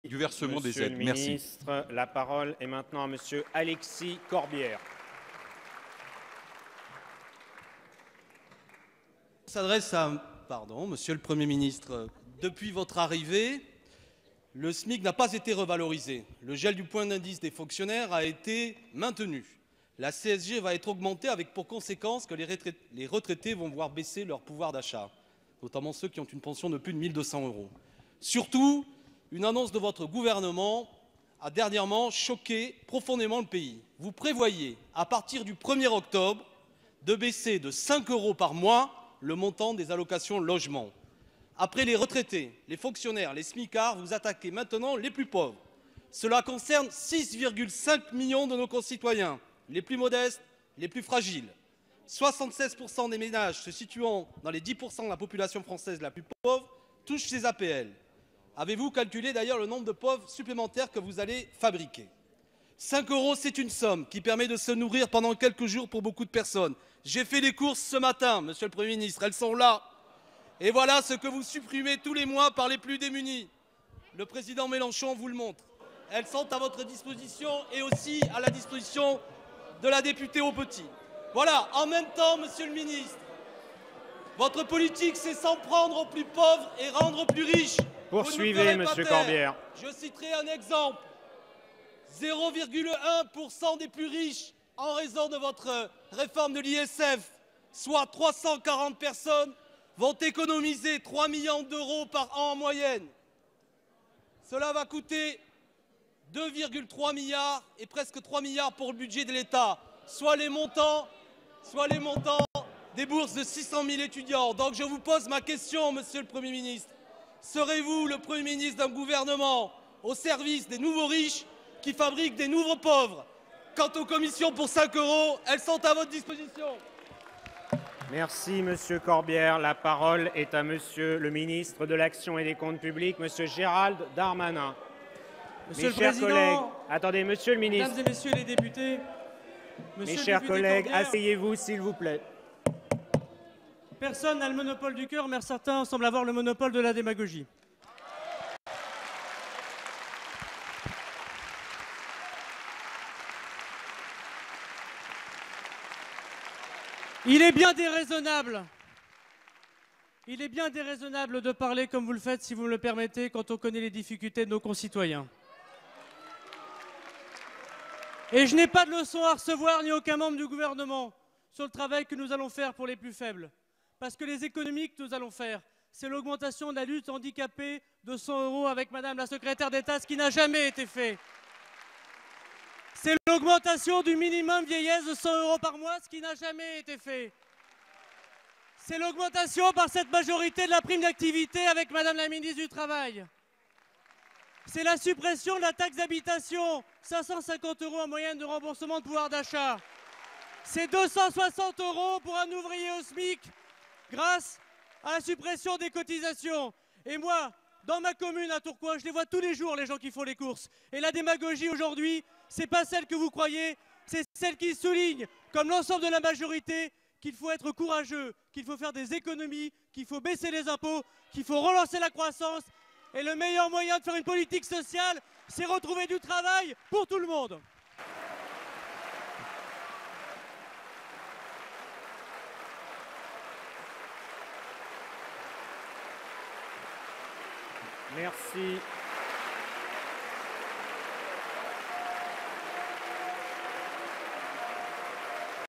du versement des aides. Monsieur le ministre, la parole est maintenant à Monsieur Alexis Corbière. S'adresse à Monsieur le Premier ministre. Depuis votre arrivée, le SMIC n'a pas été revalorisé. Le gel du point d'indice des fonctionnaires a été maintenu. La CSG va être augmentée avec pour conséquence que les retraités vont voir baisser leur pouvoir d'achat, notamment ceux qui ont une pension de plus de 1 200 €. Surtout, une annonce de votre gouvernement a dernièrement choqué profondément le pays. Vous prévoyez, à partir du 1er octobre, de baisser de 5 € par mois le montant des allocations logement. Après les retraités, les fonctionnaires, les smicards, vous attaquez maintenant les plus pauvres. Cela concerne 6,5 millions de nos concitoyens, les plus modestes, les plus fragiles. 76 % des ménages se situant dans les 10 % de la population française la plus pauvre touchent ces APL. Avez-vous calculé d'ailleurs le nombre de pauvres supplémentaires que vous allez fabriquer? 5 €, c'est une somme qui permet de se nourrir pendant quelques jours pour beaucoup de personnes. J'ai fait les courses ce matin, Monsieur le Premier ministre, elles sont là. Et voilà ce que vous supprimez tous les mois par les plus démunis. Le président Mélenchon vous le montre. Elles sont à votre disposition et aussi à la disposition de la députée au Petit. Voilà, en même temps, Monsieur le ministre, votre politique, c'est s'en prendre aux plus pauvres et rendre aux plus riches. Poursuivez, Monsieur Corbière. Je citerai un exemple. 0,1 % des plus riches en raison de votre réforme de l'ISF, soit 340 personnes, vont économiser 3 millions d'euros par an en moyenne. Cela va coûter 2,3 milliards et presque 3 milliards pour le budget de l'État, soit les montants des bourses de 600 000 étudiants. Donc je vous pose ma question, Monsieur le Premier ministre. Serez-vous le Premier ministre d'un gouvernement au service des nouveaux riches qui fabriquent des nouveaux pauvres? Quant aux commissions pour 5 €, elles sont à votre disposition. Merci, Monsieur Corbière. La parole est à Monsieur le ministre de l'Action et des Comptes publics, Monsieur Gérald Darmanin. Monsieur Mes le chers Président, collègues, attendez, Monsieur le ministre. Mesdames et Messieurs les députés, Mes chers collègues, asseyez-vous, s'il vous plaît. Personne n'a le monopole du cœur, mais certains semblent avoir le monopole de la démagogie. Il est bien déraisonnable de parler comme vous le faites, si vous me le permettez, quand on connaît les difficultés de nos concitoyens. Et je n'ai pas de leçon à recevoir, ni aucun membre du gouvernement, sur le travail que nous allons faire pour les plus faibles. Parce que les économies que nous allons faire, c'est l'augmentation de la lutte handicapée de 100 € avec Madame la secrétaire d'État, ce qui n'a jamais été fait. C'est l'augmentation du minimum vieillesse de 100 € par mois, ce qui n'a jamais été fait. C'est l'augmentation par cette majorité de la prime d'activité avec Madame la ministre du Travail. C'est la suppression de la taxe d'habitation, 550 € en moyenne de remboursement de pouvoir d'achat. C'est 260 € pour un ouvrier au SMIC grâce à la suppression des cotisations. Et moi, dans ma commune à Tourcoing, je les vois tous les jours, les gens qui font les courses. Et la démagogie aujourd'hui, c'est pas celle que vous croyez, c'est celle qui souligne, comme l'ensemble de la majorité, qu'il faut être courageux, qu'il faut faire des économies, qu'il faut baisser les impôts, qu'il faut relancer la croissance. Et le meilleur moyen de faire une politique sociale, c'est retrouver du travail pour tout le monde. Merci.